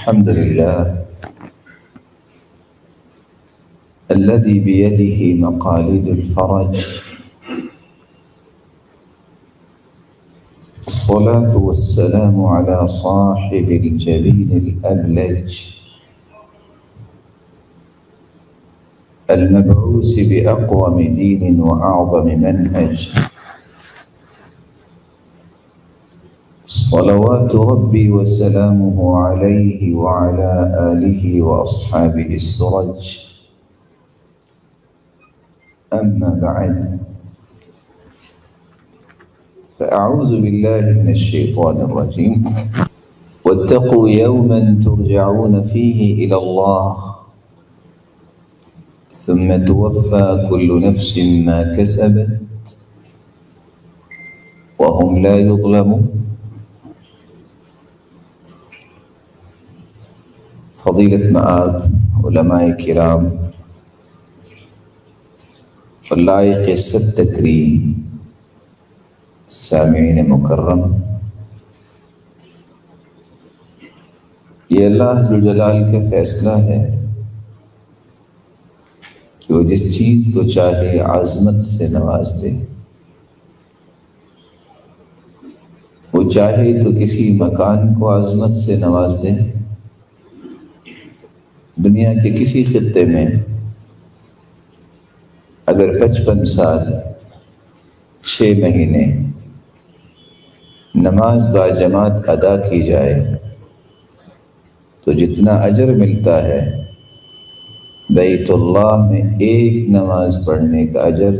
الحمد لله الذي بيده مقاليد الفرج، الصلاة والسلام على صاحب الجبين الأبلج المبعوث بأقوم دين وأعظم منهج، صلوات ربي وسلامه عليه وعلى آله وأصحابه السرج. أما بعد، فأعوذ بالله من الشيطان الرجيم. واتقوا يوما ترجعون فيه إلى الله ثم توفى كل نفس ما كسبت وهم لا يظلمون. فضیلت مآب علماء کرام اور لائق سب تکریم سامعین مکرم، یہ اللہ ذوالجلال کا فیصلہ ہے کہ وہ جس چیز کو چاہے عظمت سے نواز دے. وہ چاہے تو کسی مکان کو عظمت سے نواز دے، دنیا کے کسی خطے میں اگر 55 سال 6 مہینے نماز با جماعت ادا کی جائے تو جتنا اجر ملتا ہے بیت اللہ میں ایک نماز پڑھنے کا اجر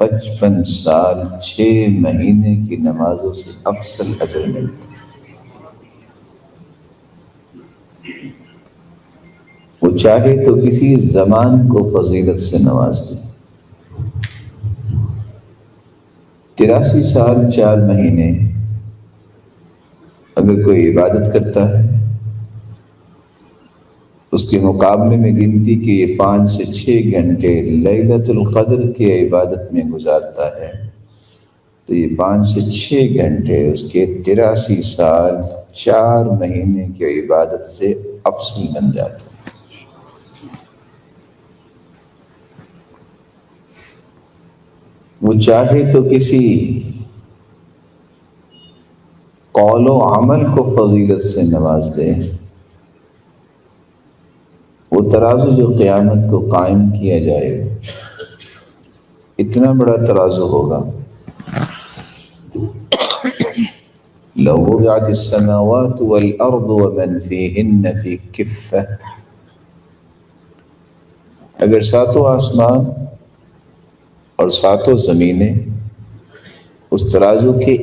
55 سال 6 مہینے کی نمازوں سے افضل اجر ملتا ہے. وہ چاہے تو کسی زمان کو فضیلت سے نواز دے. 83 سال 4 مہینے اگر کوئی عبادت کرتا ہے، اس کے مقابلے میں گنتی کہ یہ 5 سے 6 گھنٹے لیلۃ القدر کی عبادت میں گزارتا ہے، تو یہ 5 سے 6 گھنٹے اس کے 83 سال 4 مہینے کی عبادت سے افضل بن جاتا ہے. وہ چاہے تو کسی قول و عمل کو فضیلت سے نواز دے. وہ ترازو جو قیامت کو قائم کیا جائے گا، اتنا بڑا ترازو ہوگا. لو وضعت السماوات والارض ومن فيهن في كفة، اگر 7 آسمان اور 7 زمینیں اس ترازو کے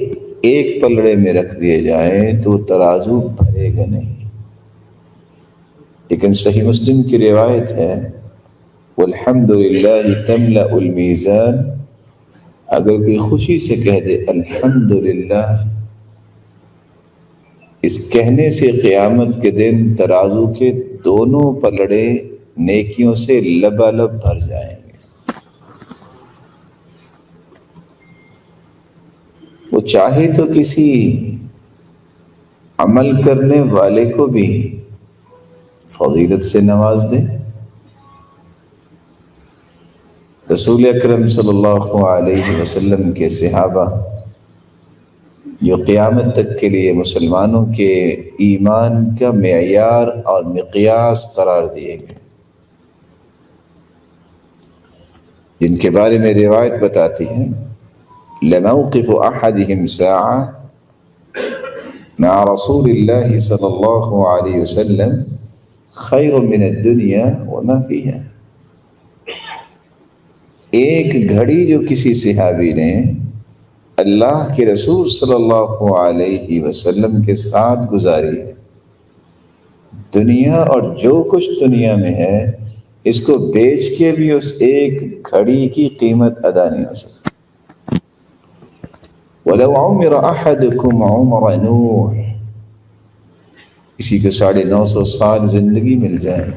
ایک پلڑے میں رکھ دیے جائیں تو ترازو بھرے گا نہیں. لیکن صحیح مسلم کی روایت ہے والحمد للہ تملأ المیزان، اگر کوئی خوشی سے کہہ دے الحمد للہ، اس کہنے سے قیامت کے دن ترازو کے دونوں پلڑے نیکیوں سے لبالب بھر جائیں گے. وہ چاہے تو کسی عمل کرنے والے کو بھی فضیلت سے نواز دے. رسول اکرم صلی اللہ علیہ وسلم کے صحابہ جو قیامت تک کے لیے مسلمانوں کے ایمان کا معیار اور مقیاس قرار دیے گئے، جن کے بارے میں روایت بتاتی ہے لموقف احدهم ساعة مع رسول الله صلی اللہ علیہ وسلم خیر من الدنیا وما فيها. ایک گھڑی جو کسی صحابی نے اللہ کے رسول صلی اللہ علیہ وسلم کے ساتھ گزاری، دنیا اور جو کچھ دنیا میں ہے اس کو بیچ کے بھی اس ایک گھڑی کی قیمت ادا نہیں ہو سکتی. وَلَوْ عُمِرَ أَحَدُكُمْ عُمْرَ نُوحٍ، کسی کو 950 سال زندگی مل جائے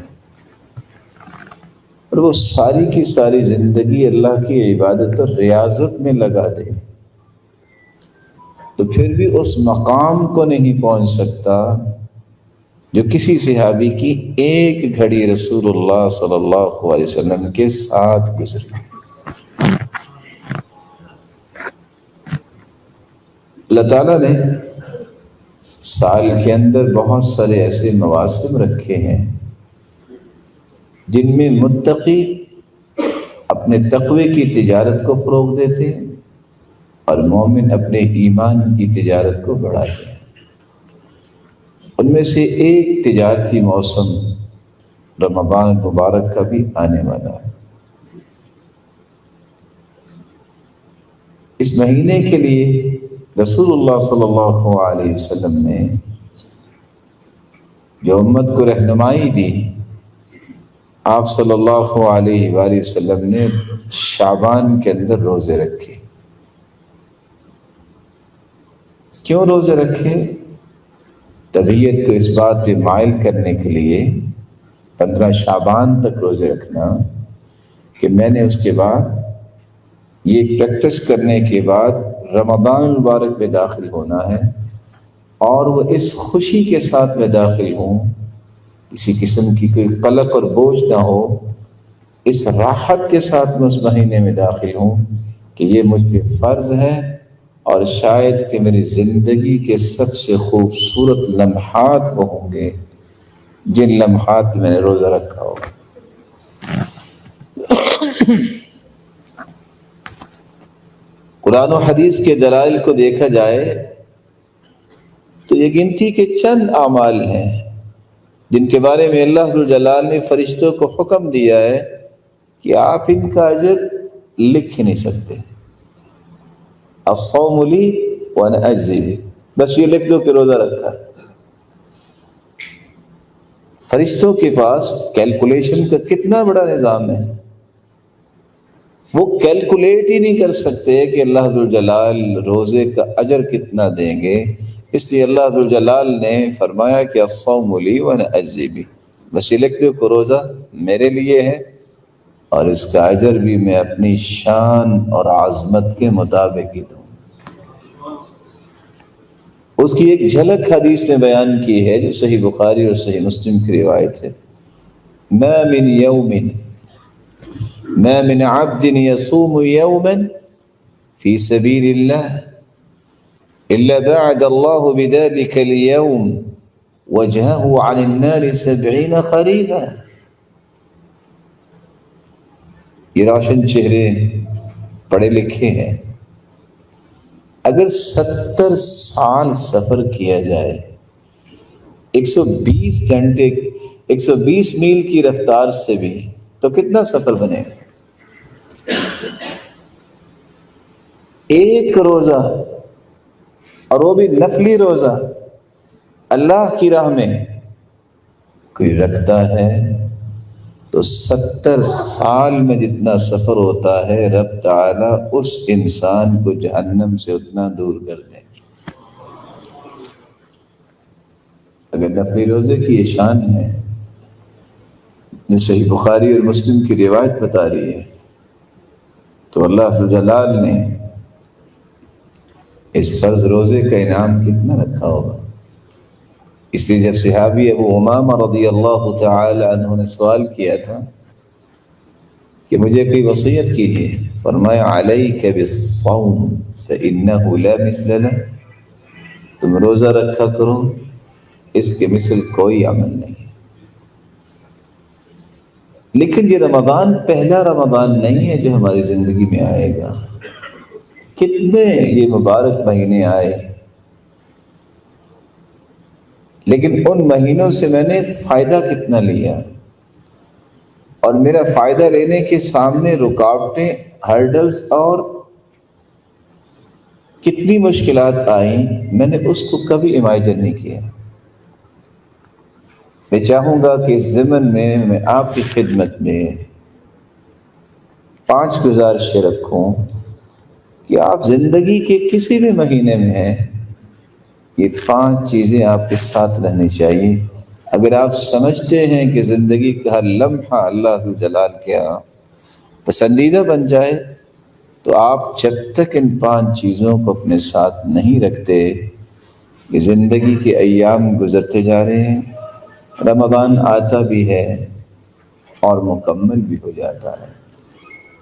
اور وہ ساری کی ساری زندگی اللہ کی عبادت اور ریاضت میں لگا دے، تو پھر بھی اس مقام کو نہیں پہنچ سکتا جو کسی صحابی کی ایک گھڑی رسول اللہ صلی اللہ علیہ وسلم کے ساتھ گزری۔ اللہ تعالیٰ نے سال کے اندر بہت سارے ایسے مواسم رکھے ہیں جن میں متقی اپنے تقوی کی تجارت کو فروغ دیتے ہیں اور مومن اپنے ایمان کی تجارت کو بڑھاتے ہیں۔ ان میں سے ایک تجارتی موسم رمضان مبارک کا بھی آنے والا ہے۔ اس مہینے کے لیے رسول اللہ صلی اللہ علیہ وسلم نے جو امت کو رہنمائی دی، آپ صلی اللہ علیہ وآلہ وسلم نے شعبان کے اندر روزے رکھے۔ کیوں روزے رکھے؟ طبیعت کو اس بات پہ مائل کرنے کے لیے 15 شعبان تک روزے رکھنا کہ میں نے اس کے بعد یہ پریکٹس کرنے کے بعد رمضان مبارک میں داخل ہونا ہے، اور وہ اس خوشی کے ساتھ میں داخل ہوں، کسی قسم کی کوئی قلق اور بوجھ نہ ہو، اس راحت کے ساتھ میں اس مہینے میں داخل ہوں کہ یہ مجھ پہ فرض ہے، اور شاید کہ میری زندگی کے سب سے خوبصورت لمحات وہ ہوں گے جن لمحات میں نے روزہ رکھا ہو۔ قرآن و حدیث کے دلائل کو دیکھا جائے تو یہ گنتی کے چند اعمال ہیں جن کے بارے میں اللہ ذو الجلال نے فرشتوں کو حکم دیا ہے کہ آپ ان کا اجر لکھ ہی نہیں سکتے۔ الصوم لی وانا اجزی بہ، بس یہ لکھ دو کہ روزہ رکھا۔ فرشتوں کے پاس کیلکولیشن کا کتنا بڑا نظام ہے، وہ کیلکولیٹ ہی نہیں کر سکتے کہ اللہ ذو الجلال روزے کا اجر کتنا دیں گے۔ اس لیے اللہ ذو الجلال نے فرمایا کہ الصوم لی وانا اجزی بہ، بس یہ لکھ دو کہ روزہ میرے لیے ہے اور اس کا اجر بھی میں اپنی شان اور عظمت کے مطابق ہی دوں۔ اس کی ایک جھلک حدیث نے بیان کی ہے جو صحیح بخاری اور صحیح مسلم کی روایت ہے، ما من عبد يصوم يوما في سبيل الله إلا بعد الله بذلك اليوم وجهه عن النار 70 خريفا۔ یہ روشن چہرے پڑھے لکھے ہیں، اگر 70 سال سفر کیا جائے 120 گھنٹے 120 میل کی رفتار سے بھی، تو کتنا سفر بنے گا؟ ایک روزہ، اور وہ بھی نفلی روزہ اللہ کی راہ میں کوئی رکھتا ہے تو 70 سال میں جتنا سفر ہوتا ہے رب تعالیٰ اس انسان کو جہنم سے اتنا دور کر دیں گے۔ اگر نفلی روزے کی یہ شان ہے جو صحیح بخاری اور مسلم کی روایت بتا رہی ہے، تو اللہ ذو الجلال نے اس فرض روزے کا انعام کتنا رکھا ہوگا۔ اس لیے جب صحابی ابو امامہ رضی اللہ تعالی عنہ نے سوال کیا تھا کہ مجھے کوئی وصیت کیجیے، فرمایا علیک بالصوم فإنہ لا مثل لہ، تم روزہ رکھا کرو، اس کے مثل کوئی عمل نہیں۔ لیکن یہ رمضان پہلا رمضان نہیں ہے جو ہماری زندگی میں آئے گا، کتنے یہ مبارک مہینے آئے، لیکن ان مہینوں سے میں نے فائدہ کتنا لیا، اور میرا فائدہ لینے کے سامنے رکاوٹیں، ہرڈلز اور کتنی مشکلات آئیں، میں نے اس کو کبھی امیجن نہیں کیا۔ میں چاہوں گا کہ اس ضمن میں آپ کی خدمت میں 5 گزارشیں رکھوں کہ آپ زندگی کے کسی بھی مہینے میں ہیں، یہ 5 چیزیں آپ کے ساتھ رہنی چاہیے۔ اگر آپ سمجھتے ہیں کہ زندگی کا ہر لمحہ اللہ ذو الجلال کے یہاں پسندیدہ بن جائے، تو آپ جب تک ان 5 چیزوں کو اپنے ساتھ نہیں رکھتے، یہ زندگی کے ایام گزرتے جا رہے ہیں رمضان آتا بھی ہے اور مکمل بھی ہو جاتا ہے،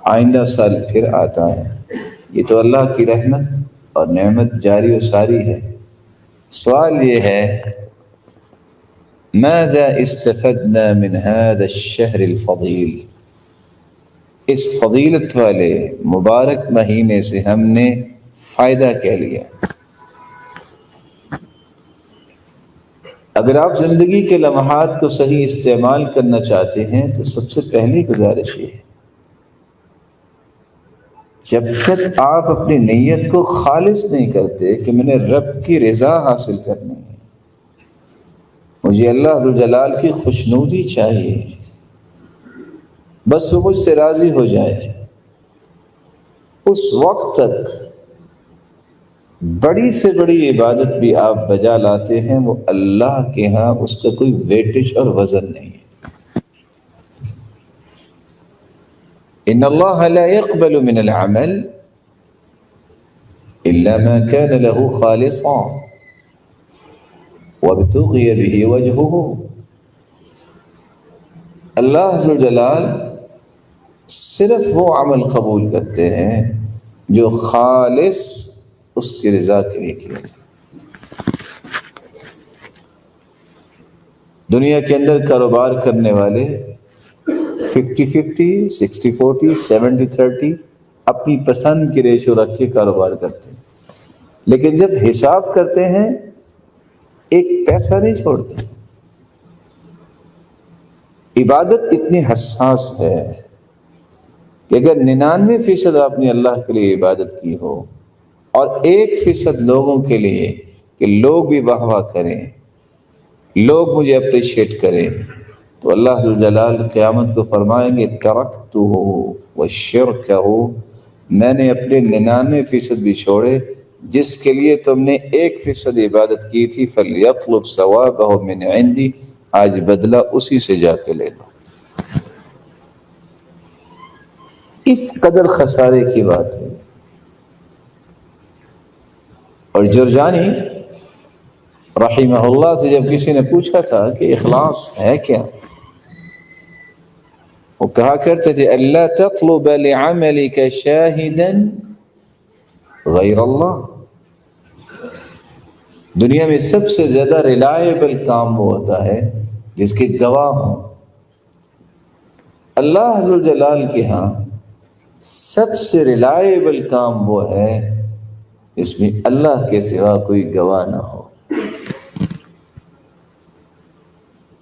آئندہ سال پھر آتا ہے۔ یہ تو اللہ کی رحمت اور نعمت جاری و ساری ہے۔ سوال یہ ہے، ماذا استفدنا من هذا الشهر الفضیل، اس فضیلت والے مبارک مہینے سے ہم نے فائدہ کیا لیا؟ اگر آپ زندگی کے لمحات کو صحیح استعمال کرنا چاہتے ہیں تو سب سے پہلی گزارش یہ ہے، جب تک آپ اپنی نیت کو خالص نہیں کرتے کہ میں نے رب کی رضا حاصل کرنی ہے، مجھے اللہ ذوالجلال کی خوشنودی چاہیے، بس وہ مجھ سے راضی ہو جائے، اس وقت تک بڑی سے بڑی عبادت بھی آپ بجا لاتے ہیں، وہ اللہ کے ہاں اس کا کوئی ویٹیج اور وزن نہیں ہے۔ ان اللہ لا يقبل من العمل الا ما كان له خالصا وابتغي به وجهه، اللہ ذوالجلال صرف وہ عمل قبول کرتے ہیں جو خالص اس کی رضا کے لیے کیا جائے۔ دنیا کے اندر کاروبار کرنے والے 50-50، 60-40، 70-30 اپنی پسند کی ریشو رکھ کے کاروبار کرتے ہیں، لیکن جب حساب کرتے ہیں ایک پیسہ نہیں چھوڑتے۔ عبادت اتنی حساس ہے کہ اگر 99% آپ نے اللہ کے لیے عبادت کی ہو اور 1% لوگوں کے لیے کہ لوگ بھی واہ واہ کریں، لوگ مجھے اپریشیٹ کریں، تو اللہ ذوالجلال قیامت کو فرمائیں گے ترکتہ وشرکہ، میں نے اپنے 99% بھی چھوڑے جس کے لیے تم نے 1% عبادت کی تھی، فلیطلب ثوابہ من عندی، آج بدلہ اسی سے جا کے لے لو۔ اس قدر خسارے کی بات ہے۔ اور جرجانی رحمہ اللہ سے جب کسی نے پوچھا تھا کہ اخلاص ہے کیا، وہ کہا کرتے تھے اللہ تطلب لعملک شاہدا غیر اللہ، دنیا میں سب سے زیادہ ریلائبل کام وہ ہوتا ہے جس کے گواہ ہوں۔ اللہ ذوالجلال کے ہاں سب سے ریلائبل کام وہ ہے جس میں اللہ کے سوا کوئی گواہ نہ ہو۔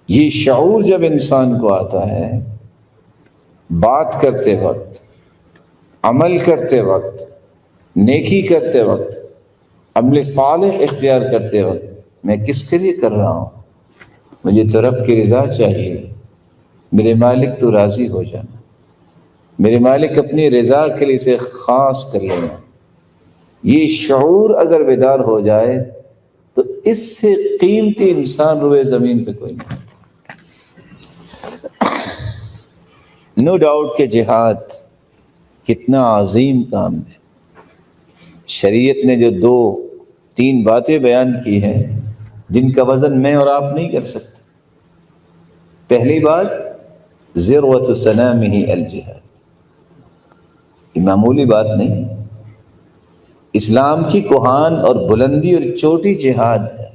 یہ شعور جب انسان کو آتا ہے، بات کرتے وقت، عمل کرتے وقت، نیکی کرتے وقت، عمل صالح اختیار کرتے وقت، میں کس کے لیے کر رہا ہوں؟ مجھے تو رب کی رضا چاہیے، میرے مالک تو راضی ہو جانا، میرے مالک اپنی رضا کے لیے اسے خاص کر لینا۔ یہ شعور اگر بیدار ہو جائے تو اس سے قیمتی انسان روئے زمین پہ کوئی نہیں۔ نو ڈاؤٹ کہ جہاد کتنا عظیم کام ہے۔ شریعت نے جو 2-3 باتیں بیان کی ہیں جن کا وزن میں اور آپ نہیں کر سکتے۔ پہلی بات ذروۃ سنامہ الجہاد، یہ معمولی بات نہیں، اسلام کی کوہان اور بلندی اور چوٹی جہاد ہے۔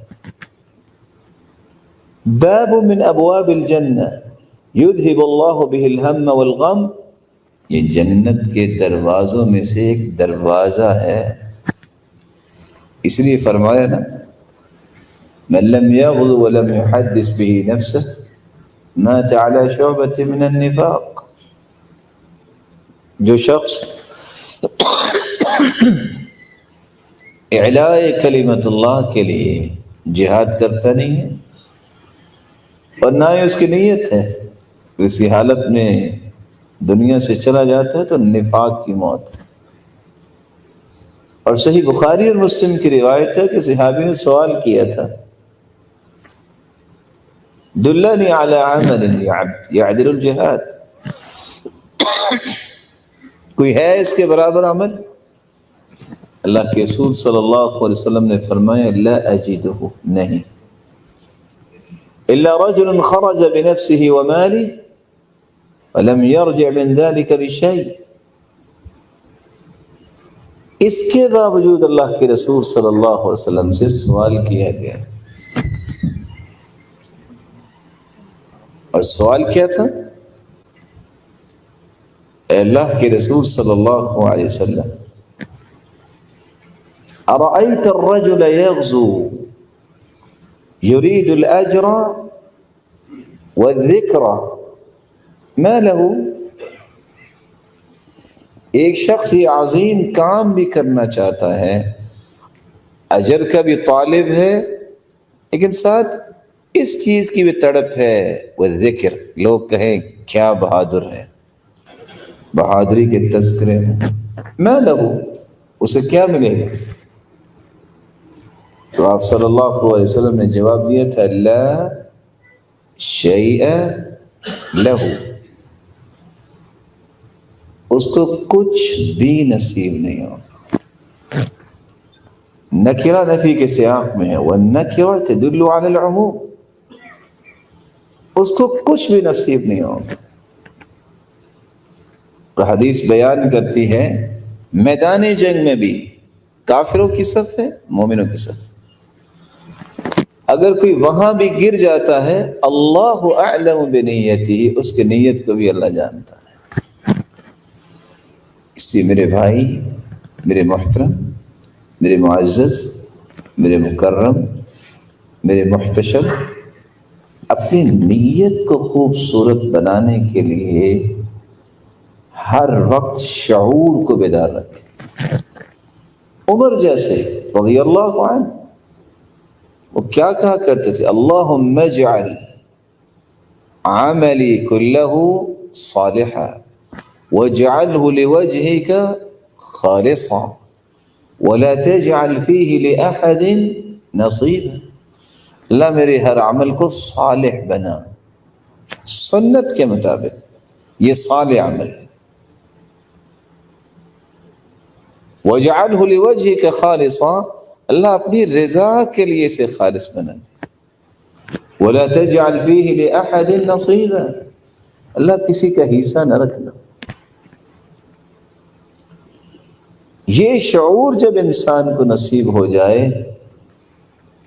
باب من ابواب الجنہ یذہب اللہ بہ الہم والغم، یہ جنت کے دروازوں میں سے ایک دروازہ ہے۔ اس لیے فرمایا نا من لم یغل ولم یحدث بہ نفسہ مات علی شعبۃ من النفاق، جو شخص اعلاء کلمت اللہ کے لیے جہاد کرتا نہیں ہے اور نہ ہی اس کی نیت ہے، اسی حالت میں دنیا سے چلا جاتا ہے تو نفاق کی موت ہے۔ اور صحیح بخاری اور مسلم کی روایت ہے کہ صحابی نے سوال کیا تھا دلنی علی عمل یعدل الجہاد، کوئی ہے اس کے برابر عمل؟ اللہ کے رسول صلی اللہ علیہ وسلم نے فرمایا لا اجدہ، نہیں۔ إلا رجل خرج بنفسه وماله ولم يرجع من ذلك بشيء. اس کے باوجود اللہ کے رسول صلی اللہ علیہ وسلم سے سوال کیا گیا، اور سوال کیا تھا؟ اے اللہ کے رسول صلی اللہ علیہ وسلم، ارأيت الرجل يغزو يريد الأجر والذكر ما له؟ ایک شخص یہ عظیم کام بھی کرنا چاہتا ہے، اجر کا بھی طالب ہے، لیکن ساتھ اس چیز کی بھی تڑپ ہے، وہ ذکر، لوگ کہیں کیا بہادر ہے، بہادری کے تذکرے میں لہو، اسے کیا ملے گا؟ تو آپ صلی اللہ علیہ وسلم نے جواب دیا تھا، لا شیء لہو، اس کو کچھ بھی نصیب نہیں ہوگا۔ نکرہ نفی کے سیاق میں ہے، والنکرہ تدل علی العموم، اس کو کچھ بھی نصیب نہیں ہوگا۔ اور حدیث بیان کرتی ہے میدان جنگ میں بھی کافروں کی صف ہے، مومنوں کی صف، اگر کوئی وہاں بھی گر جاتا ہے اللہ اعلم بنیتہ، اس کی نیت کو بھی اللہ جانتا ہے۔ اس سے میرے بھائی، میرے محترم، میرے معزز، میرے مکرم، میرے محتشم، اپنی نیت کو خوبصورت بنانے کے لیے ہر وقت شعور کو بیدار رکھیں۔ عمر جیسے رضی اللہ عنہ، وہ کیا کہا کرتے تھے؟ اللہم اجعل عملی کلہ صالحا واجعلہ لوجہک خالصا ولا تجعل فیہ لأحد نصیبا۔ اللہ میرے ہر عمل کو صالح بنا، سنت کے مطابق، یہ صالح عمل ہے۔ وَجَعَلْهُ لِوَجْهِكَ خَالِصًا، اللہ اپنی رضا کے لیے اسے خالص بنا دے۔ وَلَا تَجْعَلْ فِيهِ لِأَحَدٍ نَصِيبًا، اللہ کسی کا حصہ نہ رکھنا۔ یہ شعور جب انسان کو نصیب ہو جائے،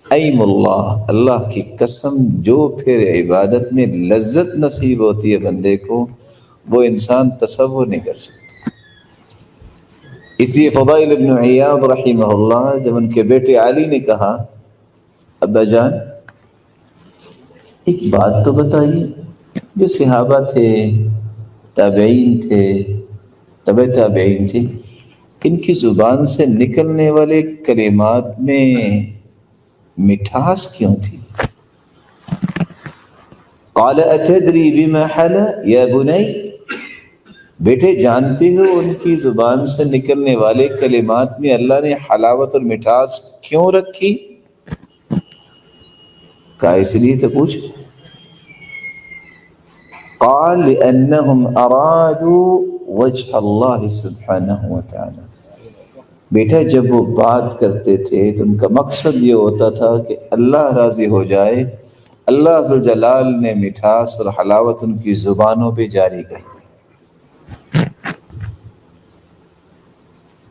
ایم اللہ، اللہ کی قسم، جو پھر عبادت میں لذت نصیب ہوتی ہے بندے کو، وہ انسان تصور نہیں کر سکتا۔ اسی فضائل ابن عیاض رحمہ اللہ، جب ان کے بیٹے علی نے کہا، ابا جان ایک بات تو بتائیے، جو صحابہ تھے، تابعین تھے، تبع تابعین تھے، ان کی زبان سے نکلنے والے کلمات میں مٹھاس کیوں تھی؟ قال اتدری بما حل یا بنی، بیٹے جانتے ہو ان کی زبان سے نکلنے والے کلمات میں اللہ نے حلاوت اور مٹھاس کیوں رکھی؟ کہا اس لیے تو پوچھ۔ قال لأنهم ارادوا وجه اللہ سبحانہ وتعالی، بیٹا جب وہ بات کرتے تھے تو ان کا مقصد یہ ہوتا تھا کہ اللہ راضی ہو جائے، اللہ ذو الجلال نے مٹھاس اور حلاوت ان کی زبانوں پہ جاری کر دی۔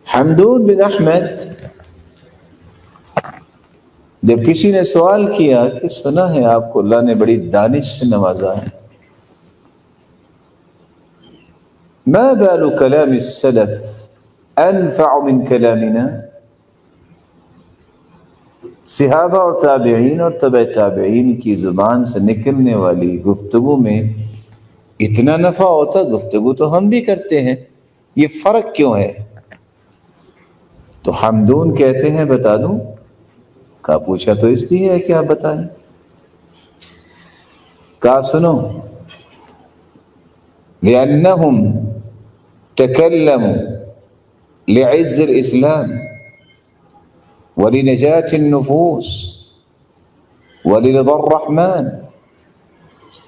حمدون بن احمد، جب کسی نے سوال کیا کہ سنا ہے آپ کو اللہ نے بڑی دانش سے نوازا ہے، ما بال کلام السلف انفع من کلامنا، صحابہ اور تابعین اور تبع تابعین کی زبان سے نکلنے والی گفتگو میں اتنا نفع ہوتا، گفتگو تو ہم بھی کرتے ہیں، یہ فرق کیوں ہے؟ تو حمدون کہتے ہیں بتا دوں؟ کہا پوچھا تو اس لیے ہے کہ آپ بتائیں۔ کہا سنو، لأنهم تكلموا لعز الإسلام ولنجاة النفوس ولرضا الرحمن،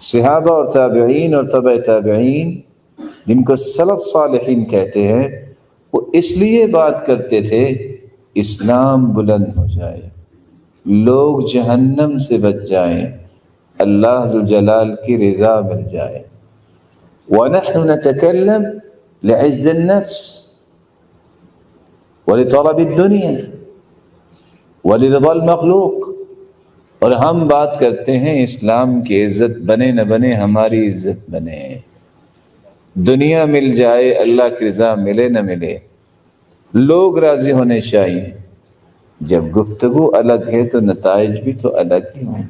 صحابہ اور تابعین اور تبع تابعین جن کو سلف صالحین کہتے ہیں، وہ اس لیے بات کرتے تھے اسلام بلند ہو جائے، لوگ جہنم سے بچ جائیں، اللہ ذوالجلال کی رضا مل جائے. وَنَحْنُ نَتَكَلَّمْ لِعِزِّ النَّفْس وَلِطَلَبِ الدُّنْيَا وَلِرِضَى الْمَخْلُوق. اور ہم بات کرتے ہیں اسلام کی عزت بنے نہ بنے، ہماری عزت بنے، دنیا مل جائے، اللہ کی رضا ملے نہ ملے، لوگ راضی ہونے چاہیے. جب گفتگو الگ ہے تو نتائج بھی تو الگ ہی ہوں.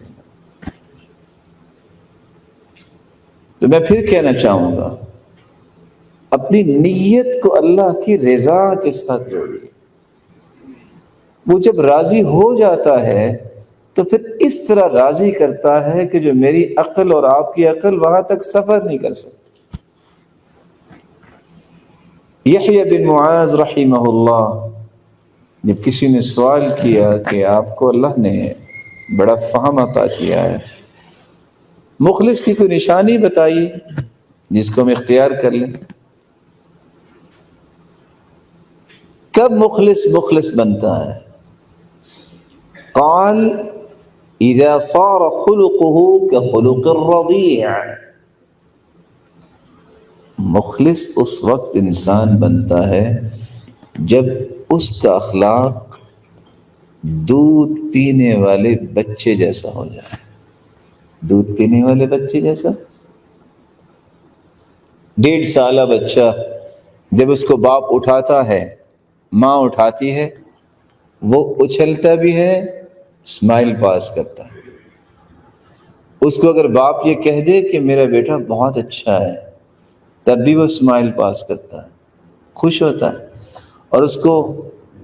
تو میں پھر کہنا چاہوں گا، اپنی نیت کو اللہ کی رضا کے ساتھ جوڑیے. وہ جب راضی ہو جاتا ہے تو پھر اس طرح راضی کرتا ہے کہ جو میری عقل اور آپ کی عقل وہاں تک سفر نہیں کر سکتی. یحییٰ بن معاذ رحمہ اللہ، جب کسی نے سوال کیا کہ آپ کو اللہ نے بڑا فہم عطا کیا ہے، مخلص کی کوئی نشانی بتائیے جس کو ہم اختیار کر لیں. کب مخلص بنتا ہے؟ قال اذا صار خلقه كخلق الرضيع. مخلص اس وقت انسان بنتا ہے جب اس کا اخلاق دودھ پینے والے بچے جیسا ہو جائے. دودھ پینے والے بچے جیسا؟ 1.5 سالہ بچہ جب اس کو باپ اٹھاتا ہے، ماں اٹھاتی ہے، وہ اچھلتا بھی ہے، اسمائل پاس کرتا ہے. اس کو اگر باپ یہ کہہ دے کہ میرا بیٹا بہت اچھا ہے، تب بھی وہ اسمائل پاس کرتا ہے، خوش ہوتا ہے. اور اس کو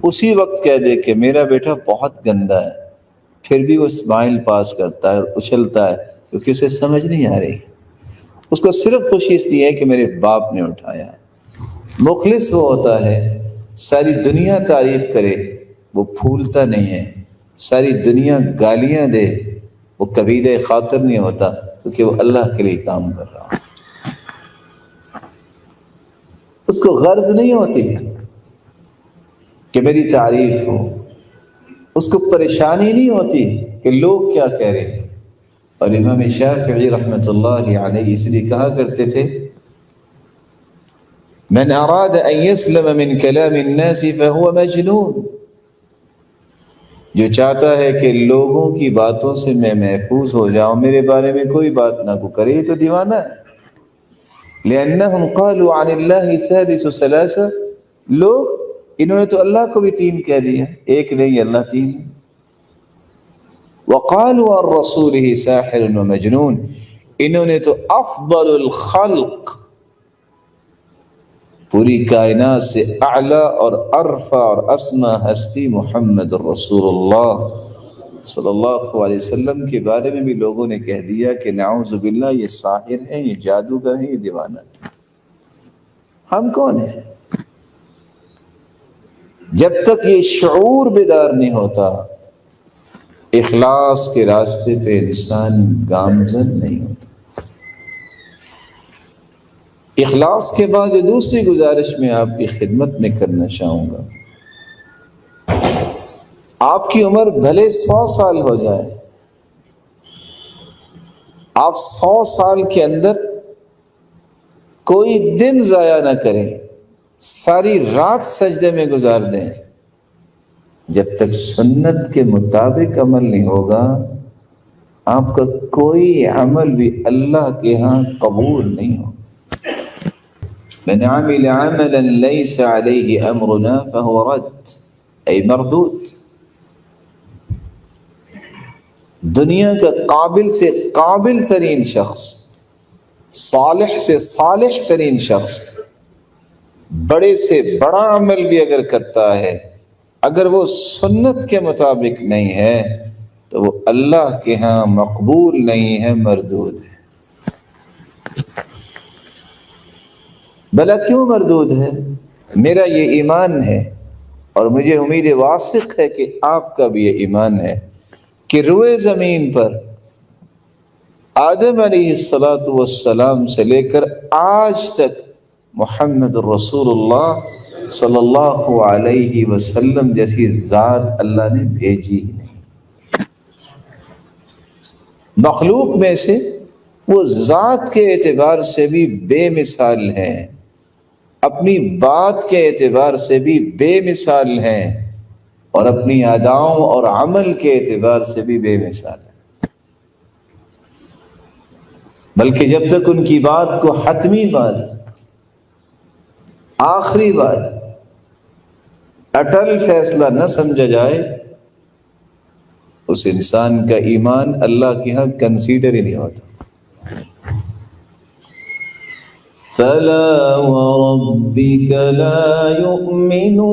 اسی وقت کہہ دے کہ میرا بیٹا بہت گندا ہے، پھر بھی وہ اسمائل پاس کرتا ہے اور اچھلتا ہے، کیونکہ اسے سمجھ نہیں آ رہی. اس کو صرف خوشی اس لیے ہے کہ میرے باپ نے اٹھایا. مخلص وہ ہوتا ہے ساری دنیا تعریف کرے وہ پھولتا نہیں ہے، ساری دنیا گالیاں دے وہ کبیرہ خاطر نہیں ہوتا، کیونکہ وہ اللہ کے لیے کام کر رہا. اس کو غرض نہیں ہوتی کہ میری تعریف ہو، اس کو پریشانی نہیں ہوتی کہ لوگ کیا کہہ رہے ہیں. اور امام شافعی رحمۃ اللہ علیہ اس لیے کہا کرتے تھے، من اراد ان يسلم من كلام الناس فهو مجنون. جو چاہتا ہے کہ لوگوں کی باتوں سے میں محفوظ ہو جاؤں، میرے بارے میں کوئی بات نہ کو کرے، تو دیوانہ ہے. لأنهم قالوا عن الله ثالث ثلاثة. لوگ انہوں نے تو اللہ کو بھی 3 کہہ دیا، ایک نہیں اللہ 3. وقالوا عن رسوله ساحر ومجنون. انہوں نے تو افضل الخلق، پوری کائنات سے اعلیٰ اور ارفع اور اسما ہستی محمد الرسول اللہ صلی اللہ علیہ وسلم کے بارے میں بھی لوگوں نے کہہ دیا کہ نعوذ باللہ یہ ساحر ہیں، یہ جادوگر ہیں، یہ دیوانہ ہیں. ہم کون ہیں؟ جب تک یہ شعور بیدار نہیں ہوتا، اخلاص کے راستے پہ انسان گامزن نہیں ہوتا. اخلاص کے بعد جو دوسری گزارش میں آپ کی خدمت میں کرنا چاہوں گا، آپ کی عمر بھلے 100 سال ہو جائے، آپ 100 سال کے اندر کوئی دن ضائع نہ کریں، ساری رات سجدے میں گزار دیں، جب تک سنت کے مطابق عمل نہیں ہوگا آپ کا کوئی عمل بھی اللہ کے ہاں قبول نہیں ہوگا. من عمل عملا ليس عليه امرنا فهو رد، ای مردود. دنیا کا قابل سے قابل ترین شخص، صالح سے صالح ترین شخص، بڑے سے بڑا عمل بھی اگر کرتا ہے، اگر وہ سنت کے مطابق نہیں ہے تو وہ اللہ کے ہاں مقبول نہیں ہے، مردود ہے. بھلا کیوں مردود ہے؟ میرا یہ ایمان ہے اور مجھے امید واثق ہے کہ آپ کا بھی یہ ایمان ہے کہ روئے زمین پر آدم علیہ السلام سے لے کر آج تک محمد رسول اللہ صلی اللہ علیہ وسلم جیسی ذات اللہ نے بھیجی ہی نہیں. مخلوق میں سے وہ ذات کے اعتبار سے بھی بے مثال ہیں، اپنی بات کے اعتبار سے بھی بے مثال ہیں، اور اپنی اداؤں اور عمل کے اعتبار سے بھی بے مثال ہیں۔ بلکہ جب تک ان کی بات کو حتمی بات، آخری بات، اٹل فیصلہ نہ سمجھا جائے، اس انسان کا ایمان اللہ کے ہاں کنسیڈر ہی نہیں ہوتا۔ فَلَا وَرَبِّكَ لَا يُؤْمِنُونَ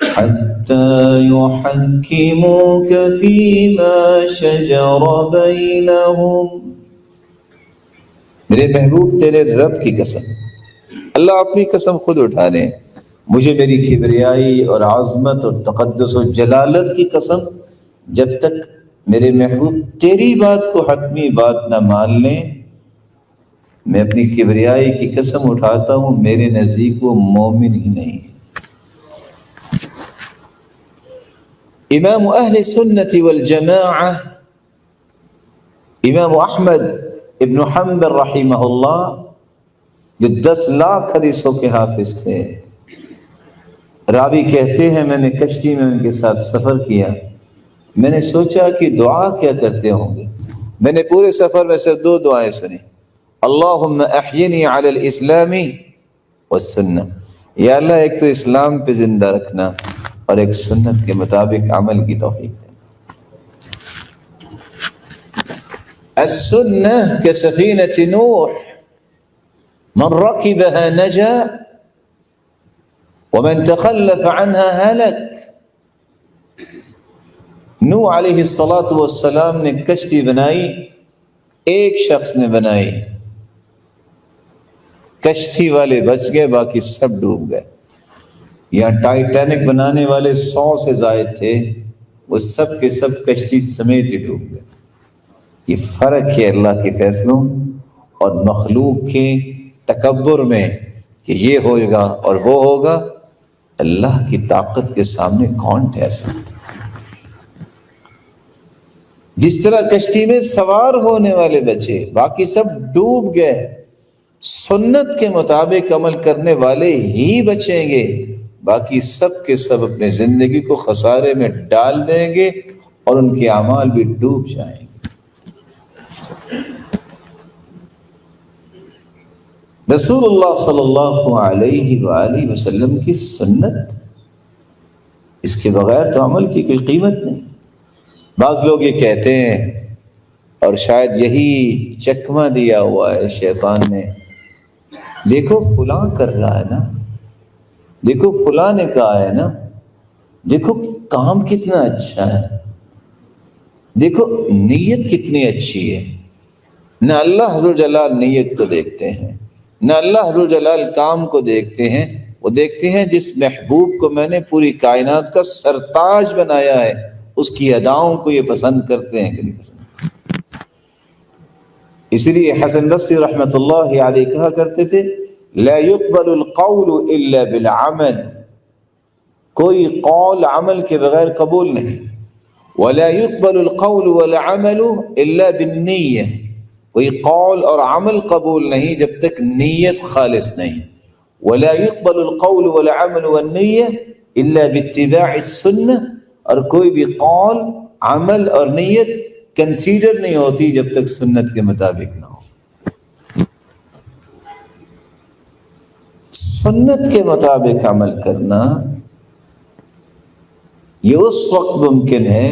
حَتَّى يُحَكِّمُوكَ فِيمَا شَجَرَ بَيْنَهُمْ۔ میرے محبوب تیرے رب کی قسم، اللہ اپنی قسم خود اٹھا رہے ہیں، مجھے میری کبریائی اور عظمت اور تقدس و جلالت کی قسم، جب تک میرے محبوب تیری بات کو حتمی بات نہ مان لیں، میں اپنی کبریائی کی قسم اٹھاتا ہوں، میرے نزدیک وہ مومن ہی نہیں ہے۔ امام اہل سنت والجماعہ امام احمد ابن حنبل رحمہ اللہ، جو 10 لاکھ حدیثوں کے حافظ تھے، راوی کہتے ہیں میں نے کشتی میں ان کے ساتھ سفر کیا، میں نے سوچا کہ دعا کیا کرتے ہوں گے، میں نے پورے سفر میں سے 2 دعائیں سنی، اللہم احینی علی الاسلام والسنہ، یا اللہ ایک تو اسلام پہ زندہ رکھنا اور ایک سنت کے مطابق عمل کی توفیق دے۔ السنہ کسفینۃ نوح من رکبها نجا ومن تخلف عنها هلك۔ نوح علیہ السلام نے کشتی بنائی، ایک شخص نے بنائی، کشتی والے بچ گئے، باقی سب ڈوب گئے۔ یہاں ٹائٹینک بنانے والے 100 سے زائد تھے، وہ سب کے سب کشتی سمیت ہی ڈوب گئے۔ یہ فرق ہے اللہ کے فیصلوں اور مخلوق کے تکبر میں کہ یہ ہوگا اور وہ ہوگا۔ اللہ کی طاقت کے سامنے کون ٹھہر سکتا؟ جس طرح کشتی میں سوار ہونے والے بچے، باقی سب ڈوب گئے، سنت کے مطابق عمل کرنے والے ہی بچیں گے، باقی سب کے سب اپنے زندگی کو خسارے میں ڈال دیں گے اور ان کے اعمال بھی ڈوب جائیں گے۔ رسول اللہ صلی اللہ علیہ وآلہ وسلم کی سنت، اس کے بغیر تو عمل کی کوئی قیمت نہیں۔ بعض لوگ یہ کہتے ہیں، اور شاید یہی چکمہ دیا ہوا ہے شیطان نے، دیکھو فلاں کر رہا ہے نا، دیکھو فلاں نے کہا ہے نا، دیکھو کام کتنا اچھا ہے، دیکھو نیت کتنی اچھی ہے۔ نہ اللہ حضر جلال نیت کو دیکھتے ہیں، نہ اللہ حضر جلال کام کو دیکھتے ہیں، وہ دیکھتے ہیں جس محبوب کو میں نے پوری کائنات کا سرتاج بنایا ہے، اس کی اداؤں کو یہ پسند کرتے ہیں کہ نہیں پسند۔ اس لیے حسن بصری رحمۃ اللہ علیہ کہا کرتے تھے، لا يقبل القول الا بالعمل، کوئی قول عمل کے بغیر قبول نہیں، ولا يقبل القول والعمل الا بالنیہ، کوئی قول اور عمل قبول نہیں جب تک نیت خالص نہیں، ولا يقبل القول والعمل والنیہ الا باتباع السنہ، اور کوئی بھی قول، عمل اور نیت کنسیڈر نہیں ہوتی جب تک سنت کے مطابق نہ ہو۔ سنت کے مطابق عمل کرنا یہ اس وقت ممکن ہے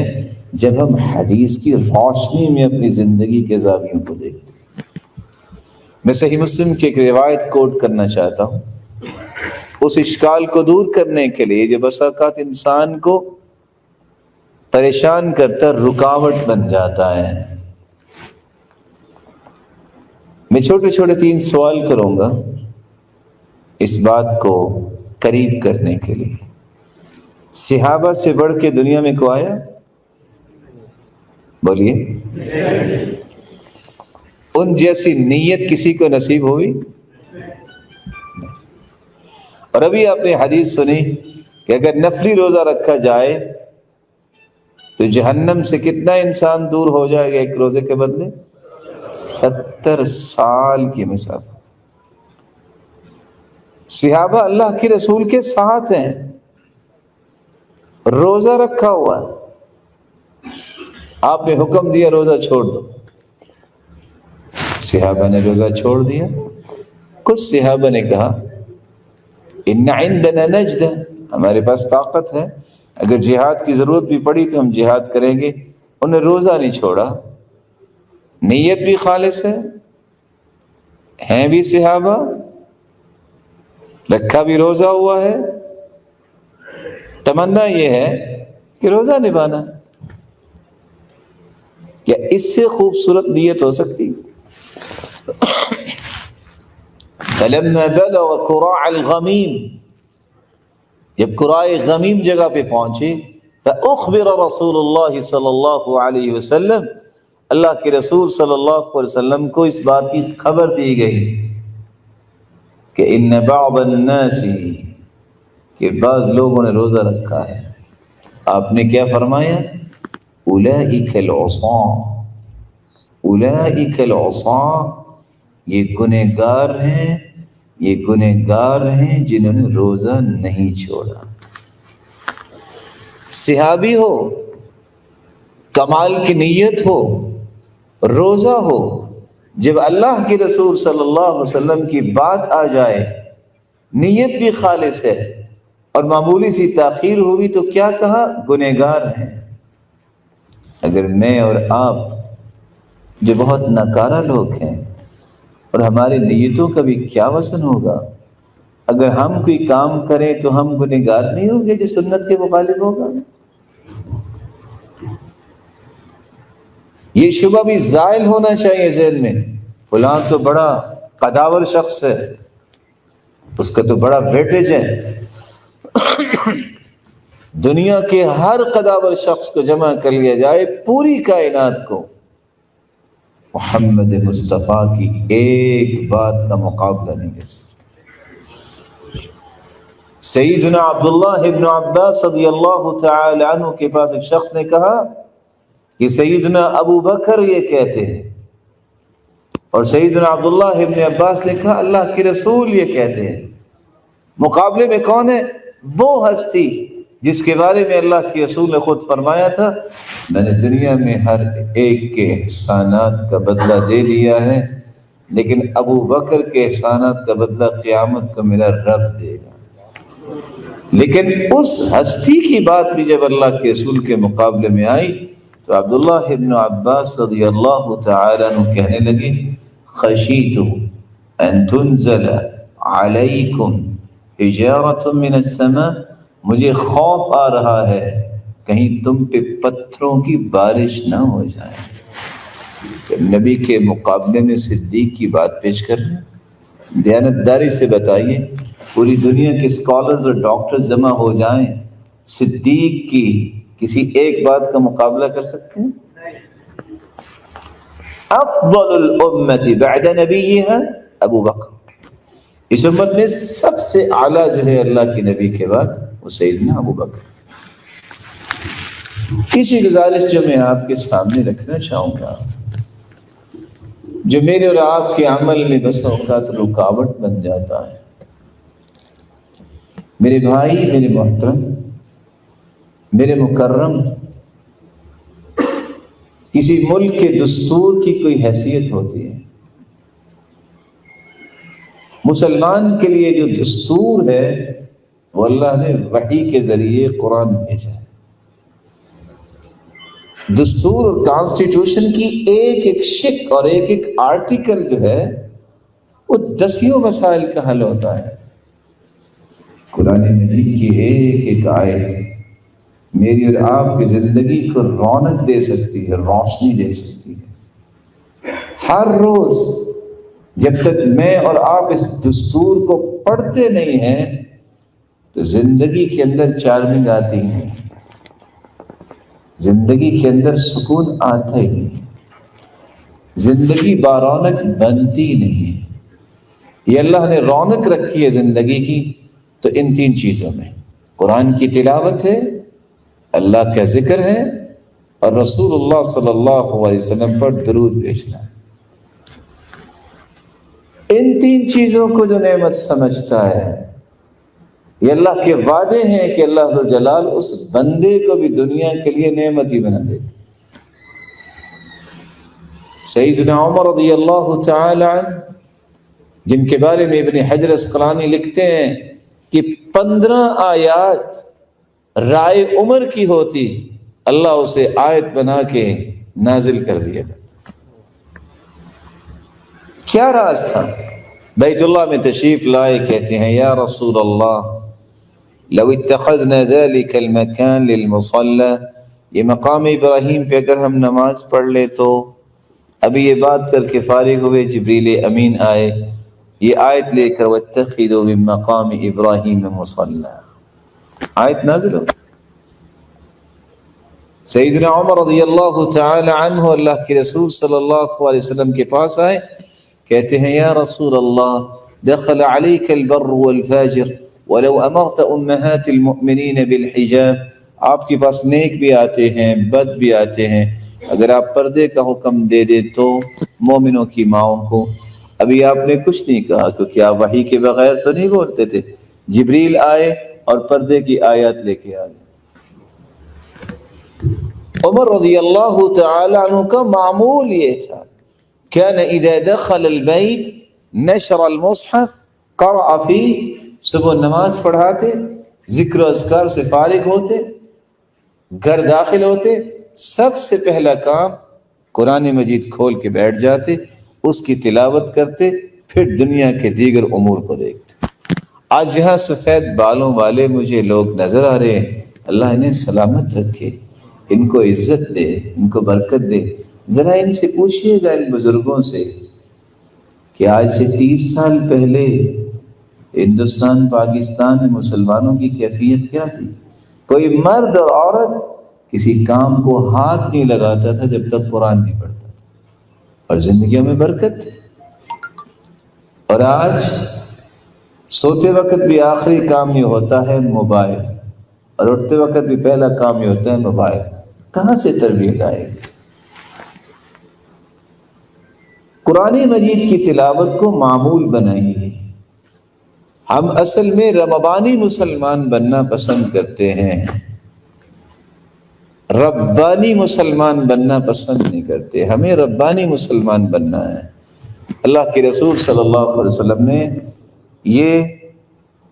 جب ہم حدیث کی روشنی میں اپنی زندگی کے زاویوں کو دیکھتے ہیں۔ میں صحیح مسلم کی ایک روایت کوٹ کرنا چاہتا ہوں، اس اشکال کو دور کرنے کے لیے جو بس اوقات انسان کو پریشان کرتا، رکاوٹ بن جاتا ہے۔ میں چھوٹے چھوٹے 3 سوال کروں گا اس بات کو قریب کرنے کے لیے۔ صحابہ سے بڑھ کے دنیا میں کوئی آیا؟ بولیے۔ ان جیسی نیت کسی کو نصیب ہوئی؟ اور ابھی آپ نے حدیث سنی، کہ اگر نفلی روزہ رکھا جائے تو جہنم سے کتنا انسان دور ہو جائے گا ایک روزے کے بدلے؟ 70 سال کی مسافت۔ صحابہ اللہ کے رسول کے ساتھ ہیں، روزہ رکھا ہوا ہے، آپ نے حکم دیا روزہ چھوڑ دو، صحابہ نے روزہ چھوڑ دیا۔ کچھ صحابہ نے کہا ان عندنا نجدہ، ہمارے پاس طاقت ہے، اگر جہاد کی ضرورت بھی پڑی تو ہم جہاد کریں گے۔ انہیں روزہ نہیں چھوڑا، نیت بھی خالص ہے، ہیں بھی صحابہ، رکھا بھی روزہ ہوا ہے، تمنا یہ ہے کہ روزہ نبھانا۔ کیا اس سے خوبصورت نیت ہو سکتی؟ فلما بلغ قراع الغمیم، جب قراع غمیم جگہ پہ پہنچے، فاخبر رسول اللہ صلی اللہ علیہ وسلم، اللہ کے رسول صلی اللہ علیہ وسلم کو اس بات کی خبر دی گئی کہ ان بعض الناس، کہ بعض لوگوں نے روزہ رکھا ہے۔ آپ نے کیا فرمایا؟ اولئک العصاة، اولئک العصاة، یہ گنہگار ہیں، یہ گنہگار ہیں جنہوں نے روزہ نہیں چھوڑا۔ صحابی ہو، کمال کی نیت ہو، روزہ ہو، جب اللہ کے رسول صلی اللہ علیہ وسلم کی بات آ جائے، نیت بھی خالص ہے اور معمولی سی تاخیر ہوئی تو کیا کہا؟ گنہگار ہیں۔ اگر میں اور آپ جو بہت ناکارہ لوگ ہیں، اور ہماری نیتوں کا بھی کیا وزن ہوگا، اگر ہم کوئی کام کریں تو ہم گنہگار نہیں ہوں گے جو سنت کے مخالف ہوگا؟ یہ شبہ بھی زائل ہونا چاہیے ذہن میں، فلاں تو بڑا قداور شخص ہے، اس کا تو بڑا ویٹیج ہے۔ دنیا کے ہر قداور شخص کو جمع کر لیا جائے، پوری کائنات کو، محمد مصطفیٰ کی ایک بات کا مقابلہ نہیں کر سکتا۔ سیدنا عبداللہ ابن عباس رضی اللہ تعالی عنہ کے پاس ایک شخص نے کہا کہ سیدنا ابو بکر یہ کہتے ہیں، اور سیدنا عبداللہ ابن عباس نے کہا اللہ کے رسول یہ کہتے ہیں۔ مقابلے میں کون ہے؟ وہ ہستی جس کے بارے میں اللہ کے رسول نے خود فرمایا تھا میں نے دنیا میں ہر ایک کے احسانات کا بدلہ دے دیا ہے، لیکن ابو بکر کے احسانات کا بدلہ قیامت کو میرا رب دے گا۔ لیکن اس ہستی کی بات بھی جب اللہ کے رسول کے مقابلے میں آئی تو عبداللہ ابن عباس رضی اللہ تعالیٰ عنہ کہنے لگے خشیت ان تنزل علیکم حجارۃ من السماء، مجھے خوف آ رہا ہے کہیں تم پہ پتھروں کی بارش نہ ہو جائے۔ جب نبی کے مقابلے میں صدیق کی بات پیش کر رہے ہیں، دیانتداری سے بتائیے، پوری دنیا کے اسکالرز اور ڈاکٹرز جمع ہو جائیں، صدیق کی کسی ایک بات کا مقابلہ کر سکتے ہیں؟ افضل الامت بعد نبیہا ابو بکر، اس امت میں سب سے اعلیٰ جو ہے اللہ کے نبی کے بعد وہ سیدنا ابو بکر۔ کسی گزارش جو میں آپ کے سامنے رکھنا چاہوں گا، جو میرے اور آپ کے عمل میں بس اوقات رکاوٹ بن جاتا ہے۔ میرے بھائی، میرے محترم، میرے مکرم، کسی ملک کے دستور کی کوئی حیثیت ہوتی ہے۔ مسلمان کے لیے جو دستور ہے وہ اللہ نے وحی کے ذریعے قرآن بھیجا ہے۔ دستور اور کانسٹیٹیوشن کی ایک ایک شق اور ایک ایک آرٹیکل جو ہے وہ دسیوں مسائل کا حل ہوتا ہے۔ قرآن مجید کی ایک ایک آیت میری اور آپ کی زندگی کو رونق دے سکتی ہے، روشنی دے سکتی ہے۔ ہر روز جب تک میں اور آپ اس دستور کو پڑھتے نہیں ہیں تو زندگی کے اندر چارمنگ آتی ہے، زندگی کے اندر سکون آتا ہی نہیں، زندگی بارونق بنتی نہیں۔ یہ اللہ نے رونق رکھی ہے زندگی کی تو ان تین چیزوں میں، قرآن کی تلاوت ہے، اللہ کا ذکر ہے، اور رسول اللہ صلی اللہ علیہ وسلم پر درود بھیجنا ہے۔ ان تین چیزوں کو جو نعمت سمجھتا ہے، یہ اللہ کے وعدے ہیں کہ اللہ ذو جلال اس بندے کو بھی دنیا کے لیے نعمت ہی بنا دیتے۔ سیدنا عمر رضی اللہ تعالی عنہ، جن کے بارے میں ابن حجر اسقلانی لکھتے ہیں کہ 15 آیات رائے عمر کی ہوتی، اللہ اسے آیت بنا کے نازل کر دیا۔ کیا راز تھا؟ بیت اللہ میں تشریف لائے، کہتے ہیں یا رسول اللہ لو اتخذنا ذلك المكان للمصلى، یہ مقام ابراہیم پہ اگر ہم نماز پڑھ لے تو۔ ابھی یہ بات کر کے فارغ ہوئے، جبریل امین آئے، یہ آیت لے کر واتخذوا من مقام ابراہیم مصلی، آیت نازل ہو۔ سیدنا عمر رضی اللہ تعالی عنہ اللہ کے رسول صلی اللہ علیہ وسلم کے پاس آئے، کہتے ہیں یا رسول اللہ دخل علیک البر والفاجر ولو امرت امہات المؤمنین بالحجاب، آپ کے پاس نیک بھی آتے ہیں، بد بھی آتے ہیں، اگر آپ پردے کا حکم دے دے تو مومنوں کی ماؤں کو۔ ابھی آپ نے کچھ نہیں کہا کیونکہ آپ وحی کے بغیر تو نہیں بولتے تھے، جبریل آئے اور پردے کی آیات لے کے آ گئے۔ عمر رضی اللہ تعالی عنہ کا معمول یہ تھا، كان اذا دخل البيت نشر المصحف قرأ فيه، صبح نماز پڑھاتے، ذکر و اذکار سے فارغ ہوتے، گھر داخل ہوتے، سب سے پہلا کام قرآن مجید کھول کے بیٹھ جاتے، اس کی تلاوت کرتے، پھر دنیا کے دیگر امور کو دیکھتے۔ آج جہاں سفید بالوں والے مجھے لوگ نظر آ رہے ہیں، اللہ انہیں سلامت رکھے، ان کو عزت دے، ان کو برکت دے۔ ذرا ان سے پوچھئے گا، ان بزرگوں سے، کہ آج سے 30 سال پہلے ہندوستان پاکستان میں مسلمانوں کی کیفیت کیا تھی؟ کوئی مرد اور عورت کسی کام کو ہاتھ نہیں لگاتا تھا جب تک قرآن نہیں پڑھتا تھا، اور زندگیوں میں برکت۔ اور آج سوتے وقت بھی آخری کام یہ ہوتا ہے موبائل، اور اٹھتے وقت بھی پہلا کام یہ ہوتا ہے موبائل۔ کہاں سے تربیت آئے گی؟ قرآن مجید کی تلاوت کو معمول بنائیے۔ ہم اصل میں رمضانی مسلمان بننا پسند کرتے ہیں، ربانی مسلمان بننا پسند نہیں کرتے۔ ہمیں ربانی مسلمان بننا ہے۔ اللہ کے رسول صلی اللہ علیہ وسلم نے یہ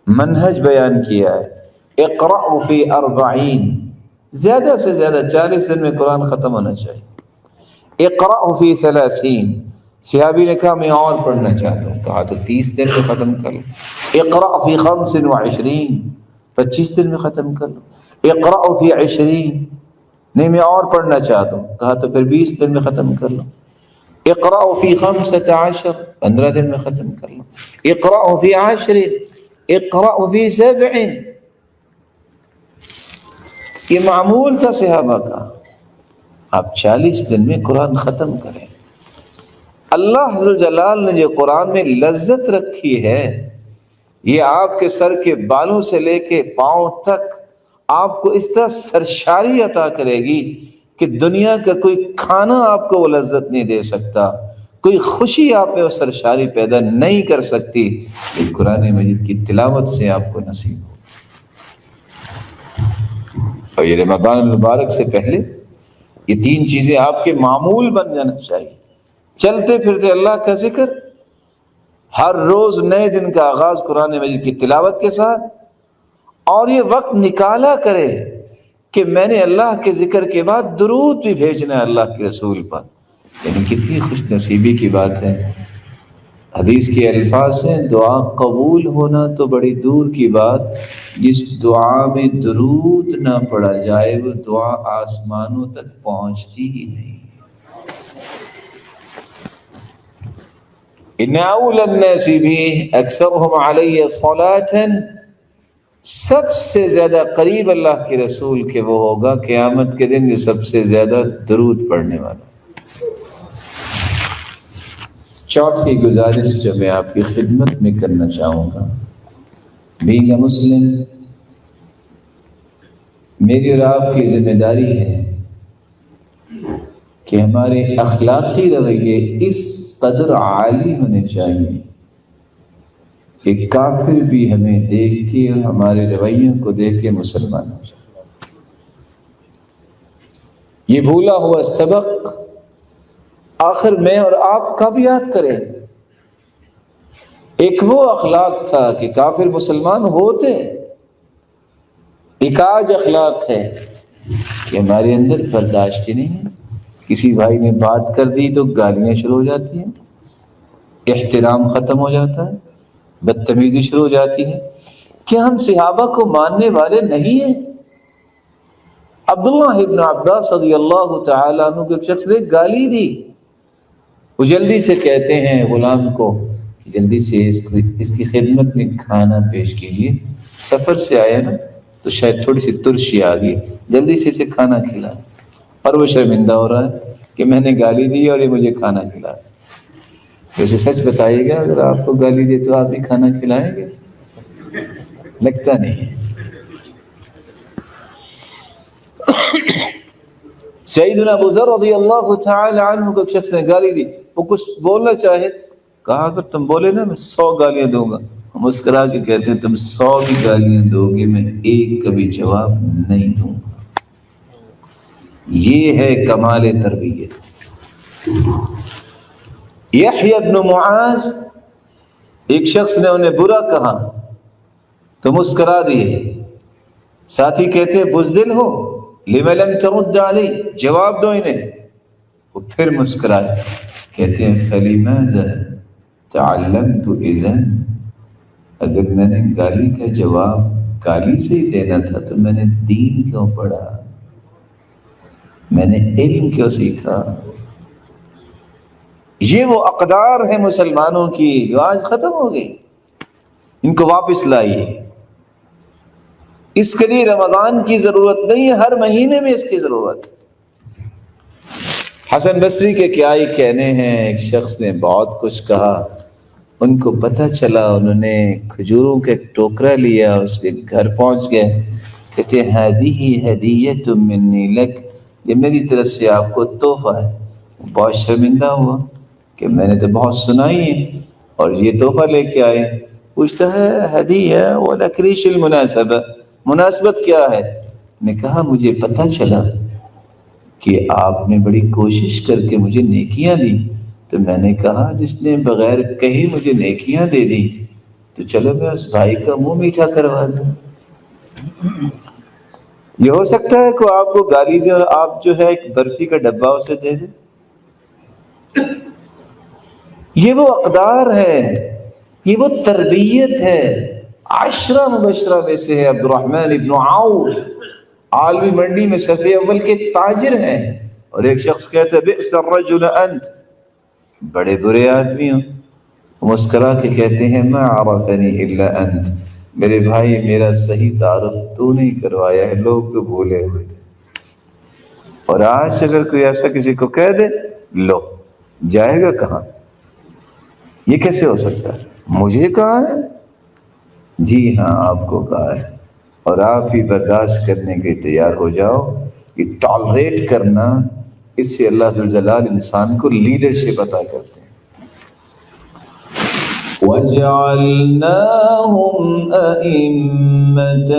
منہج بیان کیا ہے، اقرأ فی 40، زیادہ سے زیادہ 40 دن میں قرآن ختم ہونا چاہیے۔ اقرأ فی 30، صحابی نے کہا میں اور پڑھنا چاہتا ہوں، کہا تو 30 دن میں ختم کر لو۔ اقرأ فی 25، 25 دن میں ختم کر لو۔ اقرأ فی 20، نہیں میں اور پڑھنا چاہتا ہوں، کہا تو پھر 20 دن میں ختم کر لو۔ اقرأ فی 15، 15 دن میں ختم کر لو۔ اقرأ فی 10، اقرأ فی 7، یہ معمول تھا صحابہ کا۔ آپ 40 دن میں قرآن ختم کریں۔ اللہ عز و جلال نے جو قرآن میں لذت رکھی ہے، یہ آپ کے سر کے بالوں سے لے کے پاؤں تک آپ کو اس طرح سرشاری عطا کرے گی کہ دنیا کا کوئی کھانا آپ کو وہ لذت نہیں دے سکتا، کوئی خوشی آپ میں وہ سرشاری پیدا نہیں کر سکتی کہ قرآن مجید کی تلاوت سے آپ کو نصیب ہو۔ اور یہ رمضان المبارک سے پہلے یہ 3 چیزیں آپ کے معمول بن جانا چاہیے۔ چلتے پھرتے اللہ کا ذکر، ہر روز نئے دن کا آغاز قرآن مجید کی تلاوت کے ساتھ، اور یہ وقت نکالا کرے کہ میں نے اللہ کے ذکر کے بعد درود بھی بھیجنا ہے اللہ کے رسول پر۔ یعنی کتنی خوش نصیبی کی بات ہے۔ حدیث کے الفاظ ہیں، دعا قبول ہونا تو بڑی دور کی بات، جس دعا میں درود نہ پڑھا جائے وہ دعا آسمانوں تک پہنچتی ہی نہیں۔ ان اول الناس بھی اکثرهم علی صلاۃ، سب سے زیادہ قریب اللہ کے رسول کے وہ ہوگا قیامت کے دن جو سب سے زیادہ درود پڑھنے والا۔ چوتھی گزارش جو میں آپ کی خدمت میں کرنا چاہوں گا، بینگ اے مسلم میری اور آپ کی ذمہ داری ہے کہ ہمارے اخلاقی رویے اس قدر عالی ہونے چاہیے کہ کافر بھی ہمیں دیکھ کے اور ہمارے رویوں کو دیکھ کے مسلمان ہو جائے۔ یہ بھولا ہوا سبق آخر میں اور آپ کب یاد کریں؟ ایک وہ اخلاق تھا کہ کافر مسلمان ہوتے، ایک آج اخلاق ہے کہ ہمارے اندر برداشت ہی نہیں ہے۔ کسی بھائی نے بات کر دی تو گالیاں شروع ہو جاتی ہیں، احترام ختم ہو جاتا ہے، بدتمیزی شروع ہو جاتی ہے۔ کیا ہم صحابہ کو ماننے والے نہیں ہیں؟ عبداللہ ابن عباس رضی اللہ تعالیٰ عنہ کو ایک شخص نے گالی دی، وہ جلدی سے کہتے ہیں غلام کو کہ جلدی سے اس کی خدمت میں کھانا پیش کیجیے، سفر سے آیا نا تو شاید تھوڑی سی ترشی آ گئی، جلدی سے اسے کھانا کھلا۔ اور وہ شرمندہ ہو رہا ہے کہ میں نے گالی دی اور یہ مجھے کھانا کھلا۔ ویسے سچ بتائیے گا، اگر آپ کو گالی دے تو آپ بھی کھانا کھلائیں گے؟ لگتا نہیں ہے۔ سیدنا ابو ذر رضی اللہ تعالی عنہ کو ایک شخص نے گالی دی، وہ کچھ بولنا چاہے، کہا اگر تم بولے نا میں 100 گالیاں دوں گا۔ مسکرا کے کہتے ہیں تم 100 بھی گالیاں دو گے میں ایک کا بھی جواب نہیں دوں گا۔ یہ ہے کمال تربیت۔ یحییٰ بن معاذ، ایک شخص نے انہیں برا کہا تو مسکرا دیے، ساتھی کہتے ہیں بزدل ہو، لم لم ترد علی، جواب دو انہیں۔ وہ پھر مسکرائے، کہتے ہیں فلماذا تعلمت اذا، اگر میں نے گالی کا جواب گالی سے ہی دینا تھا تو میں نے دین کیوں پڑھا، میں نے علم کیوں سیکھا؟ یہ وہ اقدار ہیں مسلمانوں کی جو آج ختم ہو گئی، ان کو واپس لائیے۔ اس کے لیے رمضان کی ضرورت نہیں ہے، ہر مہینے میں اس کی ضرورت ہے۔ حسن بصری کے کیا ہی کہنے ہیں، ایک شخص نے بہت کچھ کہا، ان کو پتہ چلا، انہوں نے کھجوروں کا ایک ٹوکرا لیا، اس کے گھر پہنچ گئے، کہتے ہیں ہذہ ہدیۃ منی لک، یہ میری طرف سے آپ کو تحفہ ہے۔ بہت شرمندہ ہوا کہ میں نے تو بہت سنائی ہے اور یہ تحفہ لے کے آئے۔ پوچھتا ہے ہدیہ ولکریش المناسبہ، مناسبت کیا ہے؟ نے کہا مجھے پتہ چلا کہ آپ نے بڑی کوشش کر کے مجھے نیکیاں دی، تو میں نے کہا جس نے بغیر کہیں مجھے نیکیاں دے دی تو چلو میں اس بھائی کا منہ میٹھا کروا دوں۔ یہ ہو سکتا ہے کہ آپ کو گالی دے اور آپ جو ہے ایک برفی کا ڈبہ اسے دے دیں؟ یہ وہ اقدار ہے، یہ وہ تربیت ہے۔ 10 مبشرہ میں سے ہے عبد الرحمن ابن عوف، عالمی منڈی میں صف اول کے تاجر ہیں، اور ایک شخص کہتا ہے بئس الرجل انت، بڑے برے آدمی ہوں۔ مسکرا کے کہتے ہیں ما عرفنی الا انت، میرے بھائی میرا صحیح تعارف تو نہیں کروایا ہے، لوگ تو بھولے ہوئے تھے۔ اور آج اگر کوئی ایسا کسی کو کہہ دے، لو جائے گا کہاں؟ یہ کیسے ہو سکتا ہے؟ مجھے کہا ہے؟ جی ہاں آپ کو کہا ہے، اور آپ ہی برداشت کرنے کے تیار ہو جاؤ۔ یہ ٹالریٹ کرنا، اس سے اللہ ذوالجلال انسان کو لیڈرشپ عطا کرتے ہیں۔ وَجَعَلْنَاهُمْ أَئِمَّةً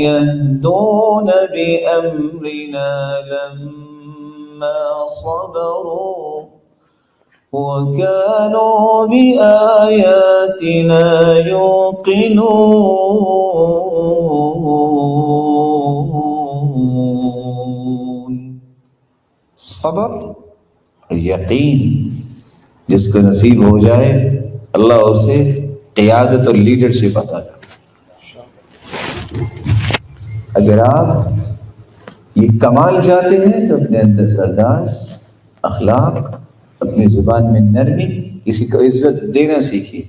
يَهْدُونَ بِأَمْرِنَا لَمَّا صَبَرُوا وَكَانُوا بِآيَاتِنَا يُوقِنُونَ۔ صبر اور یقین جس کو نصیب ہو جائے، اللہ اسے قیادت اور لیڈرشپ عطا کرے۔ اگر آپ یہ کمال چاہتے ہیں تو اپنے اندر برداشت، اخلاق، اپنی زبان میں نرمی، کسی کو عزت دینا سیکھیے،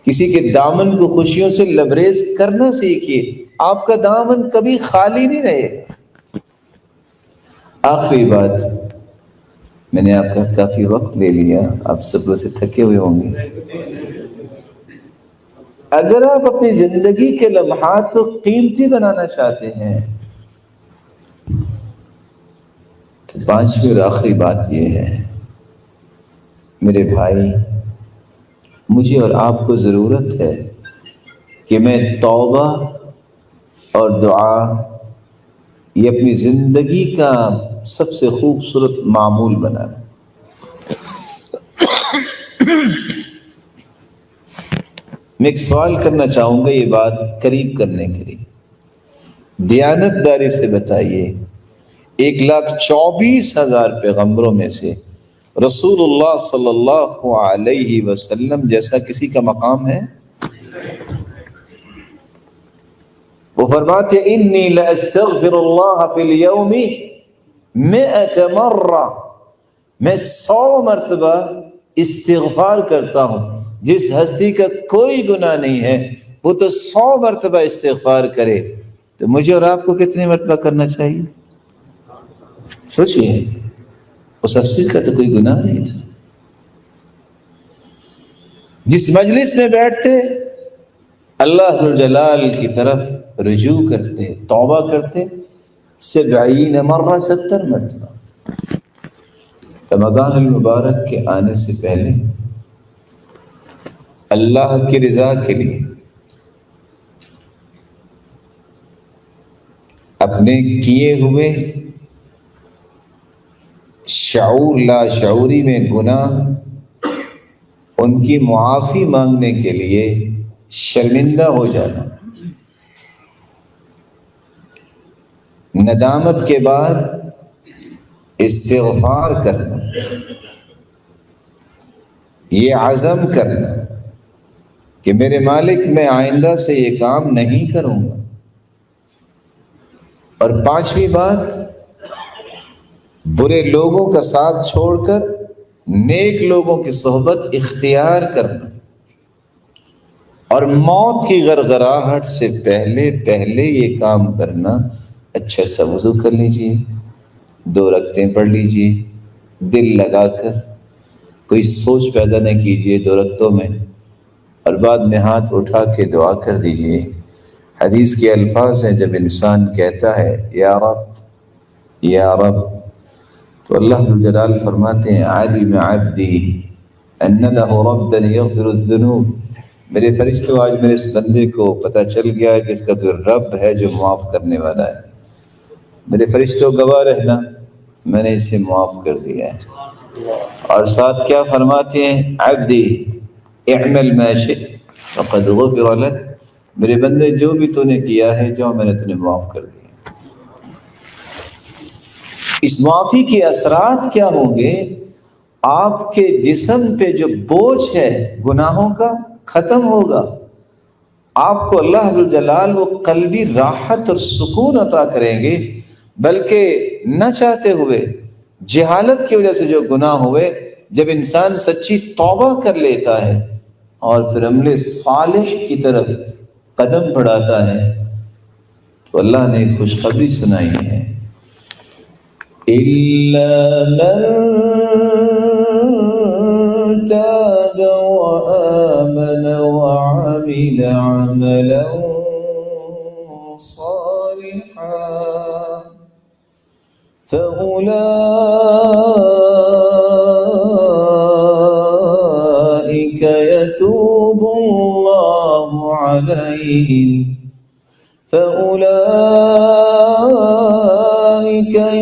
کسی کے دامن کو خوشیوں سے لبریز کرنا سیکھیے، آپ کا دامن کبھی خالی نہیں رہے گا۔ آخری بات، میں نے آپ کا کافی وقت لے لیا، آپ سب سے تھکے ہوئے ہوں گے۔ اگر آپ اپنی زندگی کے لمحات کو قیمتی بنانا چاہتے ہیں تو پانچویں اور آخری بات یہ ہے، میرے بھائی، مجھے اور آپ کو ضرورت ہے کہ میں توبہ اور دعا یہ اپنی زندگی کا سب سے خوبصورت معمول بنائیں۔ میں ایک سوال کرنا چاہوں گا یہ بات قریب کرنے کے لیے، دیانت داری سے بتائیے 1,24,000 پیغمبروں میں سے رسول اللہ صلی اللہ علیہ وسلم جیسا کسی کا مقام ہے؟ وہ فرماتے انی لاستغفر اللہ فی اليوم 100 مرہ، میں 100 مرتبہ استغفار کرتا ہوں۔ جس ہستی کا کوئی گناہ نہیں ہے وہ تو 100 مرتبہ استغفار کرے، تو مجھے اور آپ کو کتنی مرتبہ کرنا چاہیے؟ سوچئے، اس ہستی کا تو کوئی گناہ نہیں تھا، جس مجلس میں بیٹھتے اللہ ذوالجلال کی طرف رجوع کرتے، توبہ کرتے 70 مرہ، 70 مرتبہ۔ رمضان المبارک کے آنے سے پہلے اللہ کی رضا کے لیے اپنے کیے ہوئے شعور لا شعوری میں گناہ ان کی معافی مانگنے کے لیے شرمندہ ہو جانا، ندامت کے بعد استغفار کرنا، یہ عزم کرنا کہ میرے مالک میں آئندہ سے یہ کام نہیں کروں گا۔ اور پانچویں بات، برے لوگوں کا ساتھ چھوڑ کر نیک لوگوں کی صحبت اختیار کرنا، اور موت کی غرغراہٹ سے پہلے یہ کام کرنا، اچھا سا وضو کر لیجئے، 2 رکعتیں پڑھ لیجئے، دل لگا کر، کوئی سوچ پیدا نہ کیجئے 2 رکعتوں میں، اور بعد میں ہاتھ اٹھا کے دعا کر دیجئے۔ حدیث کے الفاظ ہیں، جب انسان کہتا ہے یا رب یا رب، تو اللہ ذوالجلال فرماتے ہیں علم عبدی ان لہ ربا یغفر الذنوب، میرے فرشتوں آج میرے اس بندے کو پتہ چل گیا ہے کہ اس کا کوئی رب ہے جو معاف کرنے والا ہے، میرے فرشتوں گواہ رہنا میں نے اسے معاف کر دیا ہے۔ اور ساتھ کیا فرماتے ہیں، عبدی اعمل ما شئت فقد غفر لک، میرے بندے جو بھی تو نے کیا ہے جو میں نے تمہیں معاف کر دیا۔ اس معافی کے اثرات کیا ہوں گے؟ آپ کے جسم پہ جو بوجھ ہے گناہوں کا ختم ہوگا، آپ کو اللہ ذوالجلال وہ قلبی راحت اور سکون عطا کریں گے، بلکہ نہ چاہتے ہوئے جہالت کی وجہ سے جو گناہ ہوئے، جب انسان سچی توبہ کر لیتا ہے اور پھر عمل صالح کی طرف قدم بڑھاتا ہے، تو اللہ نے ایک خوشخبری سنائی ہے، إِلَّا مَن تَابَ وَآمَنَ وَعَمِلَ عَمَلًا صَالِحًا فَأُولَئِكَ يَتُوبُ اللَّهُ عَلَيْهِمْ فَأُولَئِكَ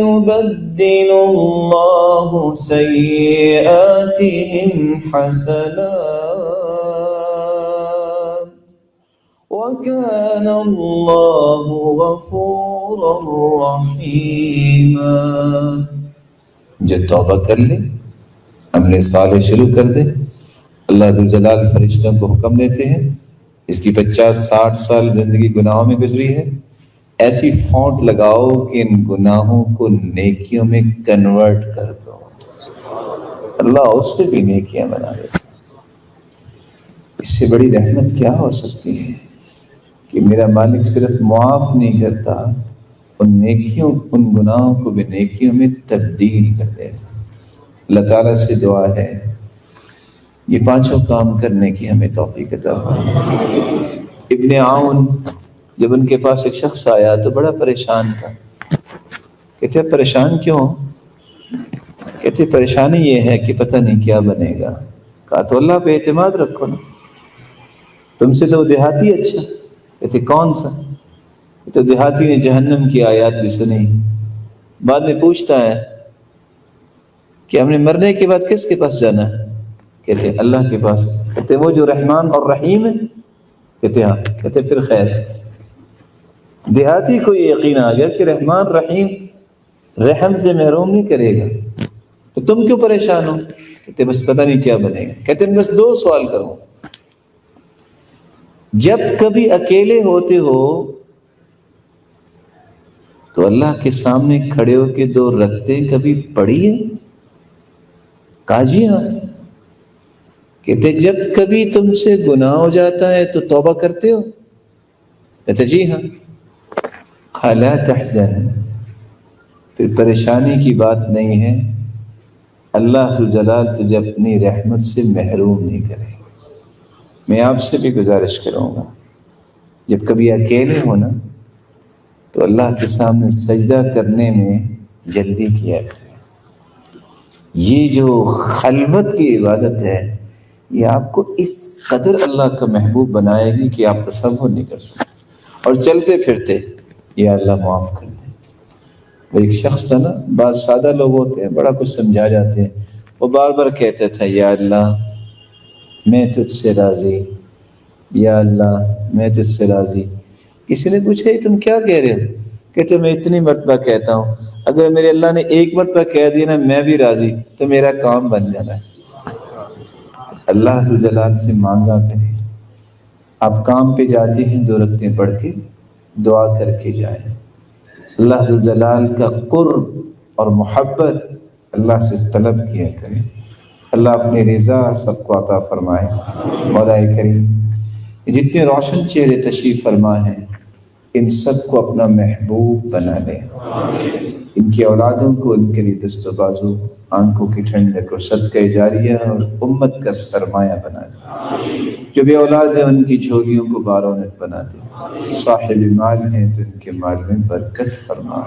يُبَدِّلُ اللَّهُ سَيِّئَاتِهِمْ حَسَنَاتٍ وَكَانَ اللَّهُ غَفُورًا رَحِيمًا۔ جو توبہ کر لے، عمل صالح شروع کر دے، اللہ ذوالجلال فرشتوں کو حکم دیتے ہیں، اس کی 50-60 سال زندگی گناہوں میں گزری ہے، ایسی فونٹ لگاؤ کہ ان گناہوں کو نیکیوں میں کنورٹ کر دو، اللہ اس سے بھی نیکیاں بنا دیتا۔ اس سے بڑی رحمت کیا ہو سکتی ہے کہ میرا مالک صرف معاف نہیں کرتا، ان گناہوں کو بھی نیکیوں میں تبدیل کر دیتا۔ اللہ تعالیٰ سے دعا ہے یہ پانچوں کام کرنے کی ہمیں توفیق عطا فرمائے۔ ابن عون جب ان کے پاس ایک شخص آیا تو بڑا پریشان تھا۔ کہتے پریشان کیوں؟ کہتے پریشانی یہ ہے کہ پتہ نہیں کیا بنے گا۔ کہا تو اللہ پہ اعتماد رکھو نا، تم سے تو دیہاتی اچھا۔ کہتے کون سا؟ تو دیہاتی نے جہنم کی آیات بھی سنی، بعد میں پوچھتا ہے کہ ہم نے مرنے کے بعد کس کے پاس جانا ہے؟ کہتے اللہ کے پاس۔ کہتے وہ جو رحمان اور رحیم ہے؟ کہتے ہاں۔ کہتے پھر خیر۔ دیہاتی کو یہ یقین آ گیا کہ رحمان رحیم رحم سے محروم نہیں کرے گا، تو تم کیوں پریشان ہو؟ کہتے بس پتہ نہیں کیا بنے گا۔ کہتے ہیں بس 2 سوال کروں، جب کبھی اکیلے ہوتے ہو تو اللہ کے سامنے کھڑے ہو کے 2 رکعتیں کبھی پڑھی ہیں؟ کہا جی ہاں۔ کہتے جب کبھی تم سے گناہ ہو جاتا ہے تو توبہ کرتے ہو؟ کہتے جی ہاں۔ قال لا تحزن، پھر پریشانی کی بات نہیں ہے، اللہ ذوالجلال تجھے اپنی رحمت سے محروم نہیں کرے گا۔ میں آپ سے بھی گزارش کروں گا جب کبھی اکیلے ہونا تو اللہ کے سامنے سجدہ کرنے میں جلدی کیا کریں۔ یہ جو خلوت کی عبادت ہے یہ آپ کو اس قدر اللہ کا محبوب بنائے گی کہ آپ تصور نہیں کر سکتے۔ اور چلتے پھرتے یا اللہ معاف کر دے۔ وہ ایک شخص تھا نا، بعض سادہ لوگ ہوتے ہیں بڑا کچھ سمجھا جاتے ہیں، وہ بار بار کہتا تھا یا اللہ میں تجھ سے راضی، یا اللہ میں تجھ سے راضی۔ کسی نے پوچھا یہ تم کیا کہہ رہے ہو؟ کہتے میں اتنی مرتبہ کہتا ہوں، اگر میرے اللہ نے 1 مرتبہ کہہ دیا نا میں بھی راضی تو میرا کام بن جانا ہے۔ اللہ ذوالجلال سے مانگا کریں۔ آپ کام پہ جاتے ہیں 2 رکعتیں پڑھ کے دعا کر کے جائیں۔ اللہ ذوالجلال کا قرب اور محبت اللہ سے طلب کیا کریں۔ اللہ اپنی رضا سب کو عطا فرمائے۔ مولا کریم جتنے روشن چہرے تشریف فرما ہیں ان سب کو اپنا محبوب بنا لے، ان کی اولادوں کو ان کے لیے دست و بازو، آنکھوں کی ٹھنڈک اور صدقہ جاریہ اور امت کا سرمایہ بنا دے۔ جو بے اولاد ہیں ان کی جھولیوں کو بارونت بنا دے، صاحب مال ہیں تو ان کے مال میں برکت فرما،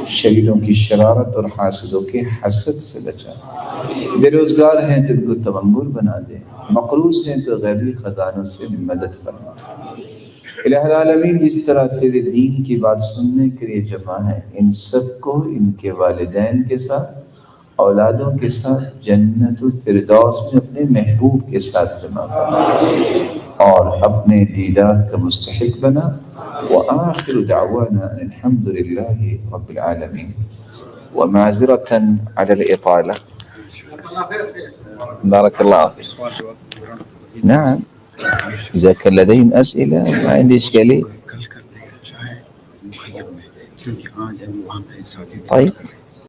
شہیدوں کی شرارت اور حاسدوں کے حسد سے بچا، بے روزگار ہیں تو ان کو تونگور بنا دے، مقروض ہیں تو غیبی خزانوں سے مدد فرما۔ الہ العالمین جس طرح تیرے دین کی بات سننے کے لیے جمع ہے ان سب کو ان کے والدین کے ساتھ اولادوں کے ساتھ جنت الفردوس میں اپنے محبوب کے ساتھ جمع فرما اور اپنے دیدار کا مستحق بنا۔ وآخر دعوانا الحمد للہ رب العالمین۔ ومعذرة على الإطالة. بارك الله فيك. نعم إذا كان لديهم أسئلة ما عندي إشكالية. طيب